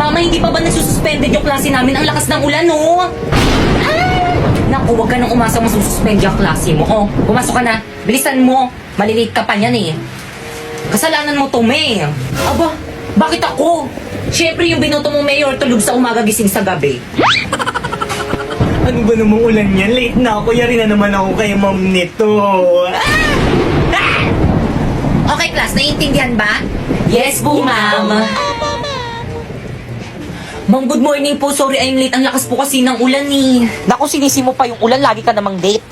Mama, hindi pa ba nagsususpended yung klase namin? Ang lakas ng ulan, no? Naku, huwag ka nang umasa masususpend yung klase mo. Oh, pumasok ka na. Bilisan mo. Malilate ka pa niyan eh. Kasalanan mo to, May. Aba, bakit ako? Siyempre yung binoto mo, Mayor, tulog sa umaga, gising sa gabi. Ano ba namang ulan yan? Late na ako. Yari na naman ako kay ma'am nito. Okay, class. Naiintindihan ba? Yes po, ma'am. Ma'am, good morning po. Sorry, I'm late. Ang lakas po kasi ng ulan eh. Naku, sinisi mo pa yung ulan, lagi ka namang late.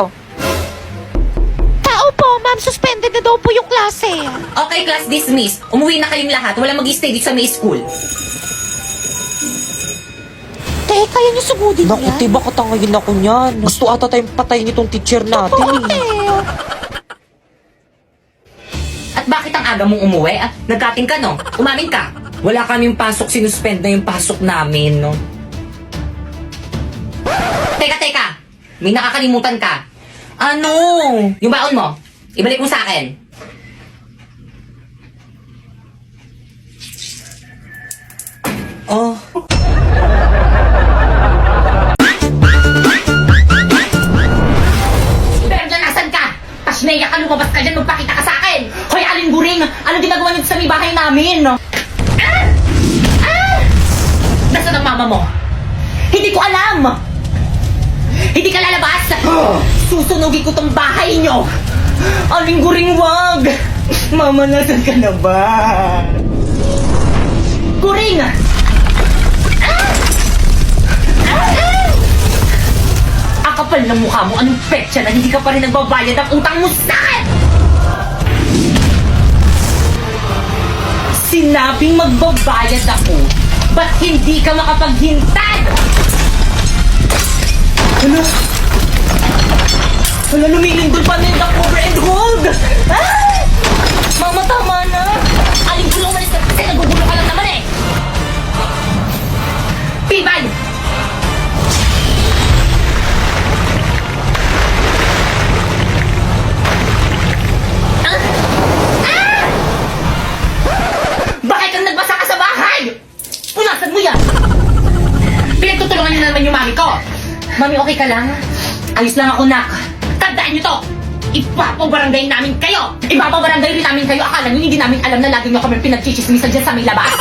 Tao po, ma'am, suspended na daw po yung klase. Okay, class dismissed. Umuwi na kayong lahat. Wala mag-stay dito sa may school. Teka, yan yung sugudin Naku, niya. tiba katangayin ako niyan. Gusto ata tayong patayin itong teacher natin eh. At bakit ang aga mong umuwi? Nagkating ka, no? Umamin ka. Wala kaming pasok. Sinuspend na yung pasok namin, no? Teka. May nakakalimutan ka. Ano? Yung baon mo. Ibalik mo sa akin. Oh. Pero dyan, nasan ka? Pasneya ka, lumabas ka dyan, magpakita ka sa akin. Hoy, Aling Guring, ano ginagawa niyo sa may bahay namin? Nasaan ang mama mo? Hindi ko alam! Hindi ka lalabas! Susunugin ko tong bahay niyo! Aling Guring, wag! Mama, nasan ka na ba? Guring! Ang kapal ng mukha mo, anong petsa na hindi ka pa rin nagbabayad ang utang mo sa akin! Sinabing magbabayad ako, ba't hindi ka makapaghintad? Ano? Wala, lumilindol pa na yung the cover and hold! Ah! Mama, tama na! Aling ko lang umalis ka kasi nagugulo ka lang naman eh! Pibay! Bakit kang nagbasa ka sa bahay? Punasan mo yan! Pinagtutulungan niyo na naman yung mami ko! Mami, okay ka lang? Ayos lang ako, nak. Tandaan niyo to! Ipapabarangay namin kayo! Ipapabarangay rin namin kayo! Akala niyo hindi namin alam na lagi niyo kami pinagchichismisan dyan sa may labas!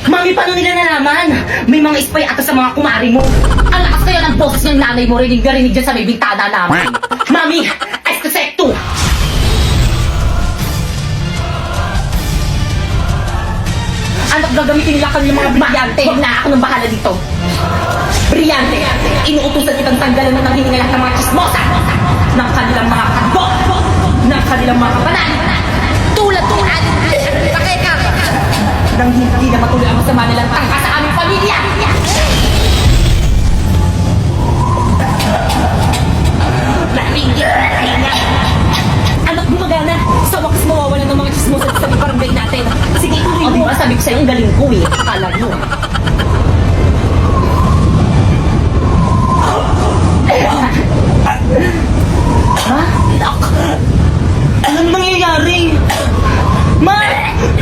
Mami, paano nila nalaman? May mga spy ata sa mga kumari mo! Ang lakas kaya ng boses ng nanay mo rinig na rinig dyan sa may bintana namin! Mami, eskesekto! Anak, gagamitin nila kami ng mga brilyante. Huwag na ako nang bahala dito. Brilyante! Inuutusan kitang tanggalan ng hinihingalan ng mga chismosa! Ng kanilang mga kadbo! Ng kanilang mga kabanan! Tulad kong aling pakeka! Nang hindi na matuloy ang masama nilang tangka sa aming pamilya! Anak, gumagana! Sa wakas mawawalan ng mga chismosa sa barangay natin! Sige, tuloy mo! Diba, sabi ko sa'yo, ang galing ko eh! Akala mo! Ha? Nak! Anong nangyayari? Ma!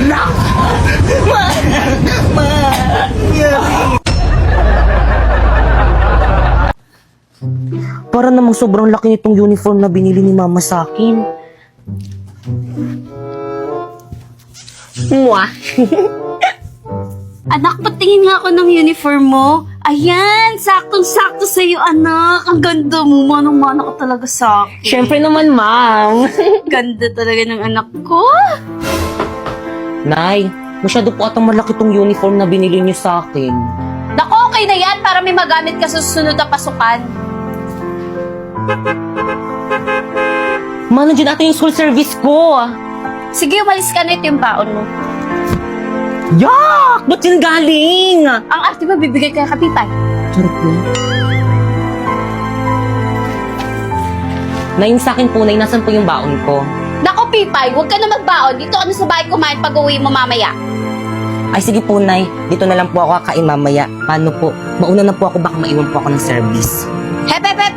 Nak! Ma! Ma! Para namang sobrang laki nitong uniform na binili ni mama sa akin. Mwah! Anak, patingin nga ako ng uniform mo. Ayan, saktong-sakto sa'yo, anak. Ang ganda mo, manang-mana ka talaga sa akin. Siyempre naman, ma'am. Ganda talaga ng anak ko. Nay, masyado po atang malaki tong uniform na binili niyo sa akin. Naku, okay na yan para may magamit ka sa susunod na pasukan. Ma, nandiyan ata yung school service ko. Sige, umalis ka na, ito yung baon mo. Yak! Ba't yan galing? Ang arte ba, bibigay kaya kapitay? Charot na. Nay, sa akin po, Nay, nasan po yung baon ko? Naku, Pipay, huwag ka na magbaon. Dito ano sa bahay kumain pag uwi mo mamaya. Ay, sige po, Nay. Dito na lang po ako kakain mamaya. Paano po? Mauna na po ako, baka maiwan po ako ng service. Hep, hep, hep!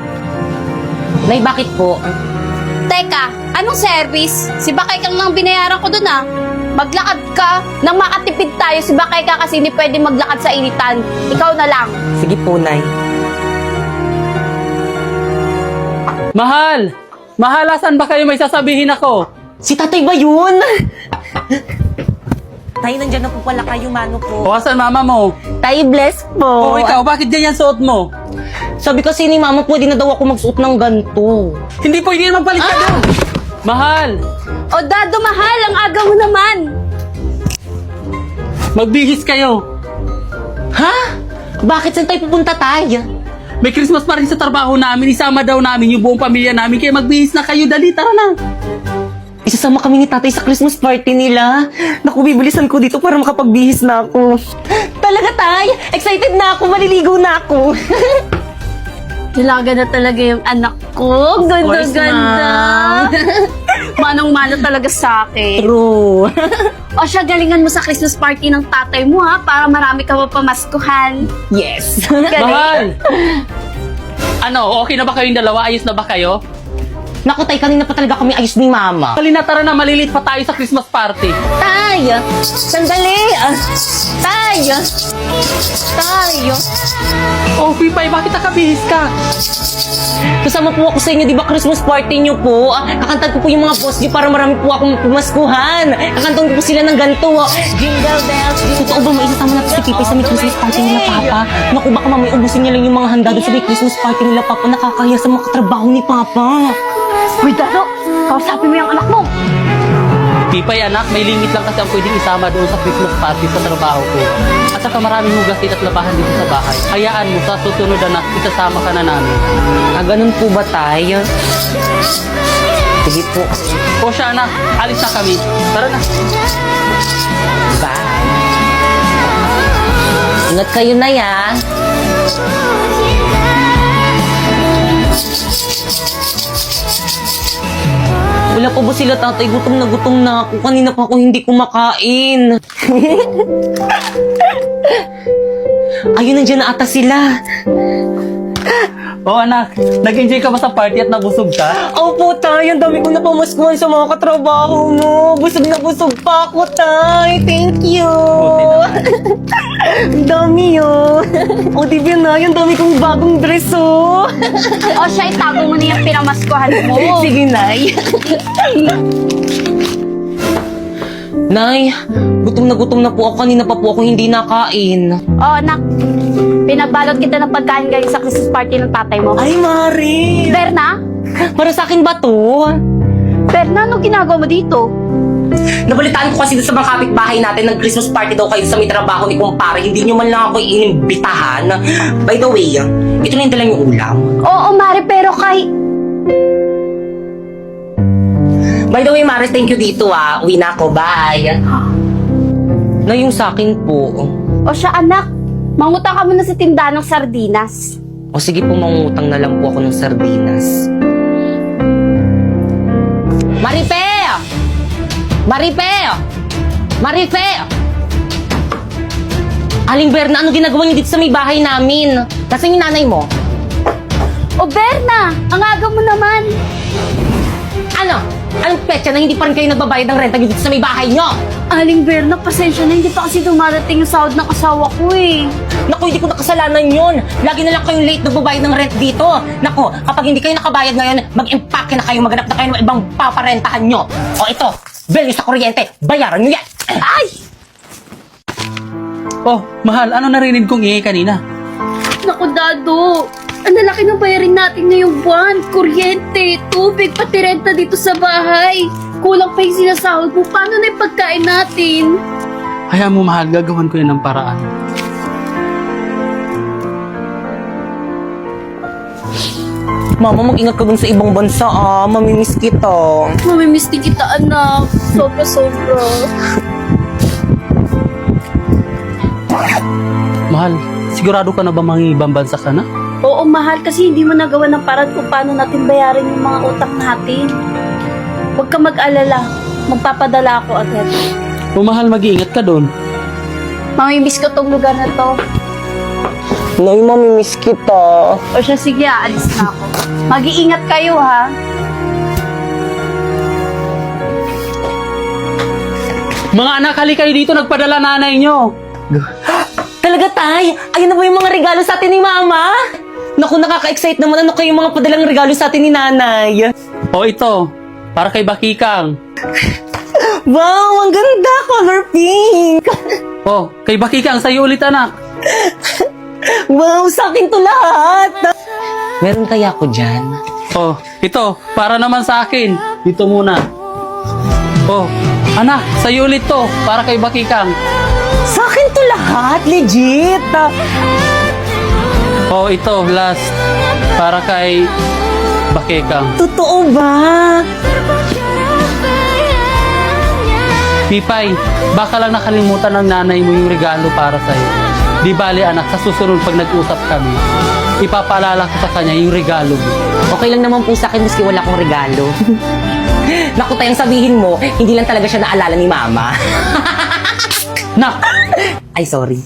Nay, bakit po? Teka, anong service? Si Bakay kang lang binayaran ko dun ah. maglakad ka. Nang makatipid tayo, si Bakay ka kasi hindi pwede maglakad sa initan. Ikaw na lang. Sige po, Nay. Mahal! Mahal, asan ba kayo? May sasabihin ako. Si tatay ba yun? Tay, nandyan na po pala kayo, mano po. O, asan mama mo? Tay, bless po. O, ikaw, bakit ganyan suot mo? Sabi kasi ni mama, pwede na daw ako magsuot ng ganito. Hindi pwede magpalit ka doon! Mahal! O Dado, mahal, ang aga mo naman. Magbihis kayo. Ha? Bakit saan tayo pupunta, Tay? May Christmas pa rin sa trabaho namin. Isama daw namin yung buong pamilya namin. Kaya magbihis na kayo. Dali, tara na. Isasama kami ni tatay sa Christmas party nila. Naku, bibilisan ko dito para makapagbihis na ako. Talaga, Tay? Excited na ako, maliligo na ako. Dalaga na talaga yung anak ko. course, Ganda-ganda. Manong-mano talaga sa akin. True. O siya, galingan mo sa Christmas party ng tatay mo ha, para marami ka mapamaskuhan. Yes. Mahal! Ano, okay na ba kayong dalawa? Ayos na ba kayo? Naku, Tay, kanina pa talaga kami ayos ni mama. Dali na, tara na. Malilit pa tayo sa Christmas party. Tay! Sandali! Tay! Tay! Oh, Pipay, bakit nakabihis ka? Kasama po ako sa inyo, di ba Christmas party niyo po? Kakantan ko po yung mga boss niyo para marami po akong pumaskuhan. Kakantan ko po sila ng ganito. Jingle bells. Totoo ba maisasama natin si Pipay sa may Christmas party nila, Papa? Naku, baka mamaya ubusin niya lang yung mga handa doon sa may Christmas party nila, Papa. Nakakahiya sa mga katrabaho ni Papa. Uy, Dado, kausapin mo yung anak mo. Pipay, anak, may limit lang kasi ang pwedeng isama doon sa Christmas party sa trabaho ko. At saka maraming hugasin at labahan dito sa bahay. Hayaan mo, sa susunod anak, isasama ka na namin. Ah, ganun po ba, Tay? Sige po. O siya, anak, alis na kami. Tara na. Bye. Ingat kayo na, ya. Wala pa ba sila, tatay? Gutom na ako. Kanina pa ako hindi kumakain. Ayun, nandiyan na ata sila. O anak, nag-enjoy ka ba sa party at nabusog ka? Opo, Tay. Ang dami kong napamaskuhan sa mga katrabaho mo. Busog na busog pa ako, Tay. Thank you. Buti naman. Ang dami, oh. O, di ba na? Ang dami kong bagong dress, oh. O siya, itago mo na yung pinamaskuhan mo. Sige, Nay. Nay, gutom na po ako. Kanina pa po ako hindi nakain. O anak, pinabalot kita ng pagkain galing sa Christmas party ng tatay mo. Ay, Mari. Berna? Para sa akin ba to? Berna, anong ginagawa mo dito? Nabalitaan ko kasi sa mga kapitbahay natin ng Christmas party daw kayo sa may trabaho ni kumpare. Hindi nyo man lang ako inimbitahan. By the way, ito na yung dala yung ulam. Oo, Mari, pero By the way, Maris, thank you dito, ah. Uwi na ako. Bye. Na yung sa akin po. O siya, anak, mangutang ka muna sa tindahan ng sardinas. O sige po, mangutang na lang po ako ng sardinas. Marife! Marife! Marife! Aling Berna, ano ginagawa niyo dito sa may bahay namin? Kasi yung nanay mo? O Berna, ang aga mo naman. Ano? Anong petsa na hindi pa rin kayo nagbabayad ng renta dito sa may bahay nyo? Aling Berna, pasensya na, hindi pa kasi dumarating yung sahod ng asawa ko eh. Naku, hindi ko nakasalanan yun. Lagi na lang kayong late nagbabayad ng rent dito. Naku, kapag hindi kayo nakabayad ngayon, mag-impake na kayo, maghanap na kayo ng ibang paparentahan nyo. O ito, bill nyo sa kuryente, bayaran nyo yan. Ay! Oh, mahal, ano narinig kong ingay kanina? Naku, Dado. Ang lalaki ng bayarin natin ngayong buwan. Kuryente, tubig, pati renta dito sa bahay. Kulang pa yung sinasahod mo. Paano na yung pagkain natin? Hayaan mo, mahal, gagawan ko yan ng paraan. Mama, mag-ingat ka dun sa ibang bansa, ah. Mamimiss kita. Mamimiss din kita, anak. Sobra-sobra. Mahal, sigurado ka na ba mangibang bansa ka na? Oo, mahal, kasi hindi mo nagawa ng paraan kung paano natin bayarin yung mga utang natin. Huwag ka mag-alala. Magpapadala ako agad. O mahal, mag-iingat ka doon. Mamimiss ko tong lugar na to. Nay, mamimiss kita. O siya, sige, aalis na ako. Mag-iingat kayo, ha? Mga anak, halika kayo dito, nagpadala nanay nyo. Talaga, Tay? Ayun na ba yung mga regalo sa atin ni Mama? Naku, nakaka-excite naman. Ano kayo mga padalang regalo sa atin ni Nanay? O ito, para kay Bakikang. Wow, ang ganda! Color pink! O, kay Bakikang, sa'yo ulit anak. Wow, sa akin to lahat! Meron kaya ako dyan? O, ito, para naman sa akin. Dito muna. O, anak, sa'yo ulit to, para kay Bakikang. Sa akin to lahat, legit! O, ito, last, para kay Bakikang. Totoo ba? Pipay, baka lang nakalimutan ng nanay mo yung regalo para sa'yo. Di bali anak, sa susunod pag nag-usap kami, ipapaalala ko sa kanya yung regalo mo. Okay lang naman po sa akin maski wala akong regalo. Naku, Tay, ang sabihin mo, hindi lang talaga siya naalala ni Mama. Nak! Ay, sorry.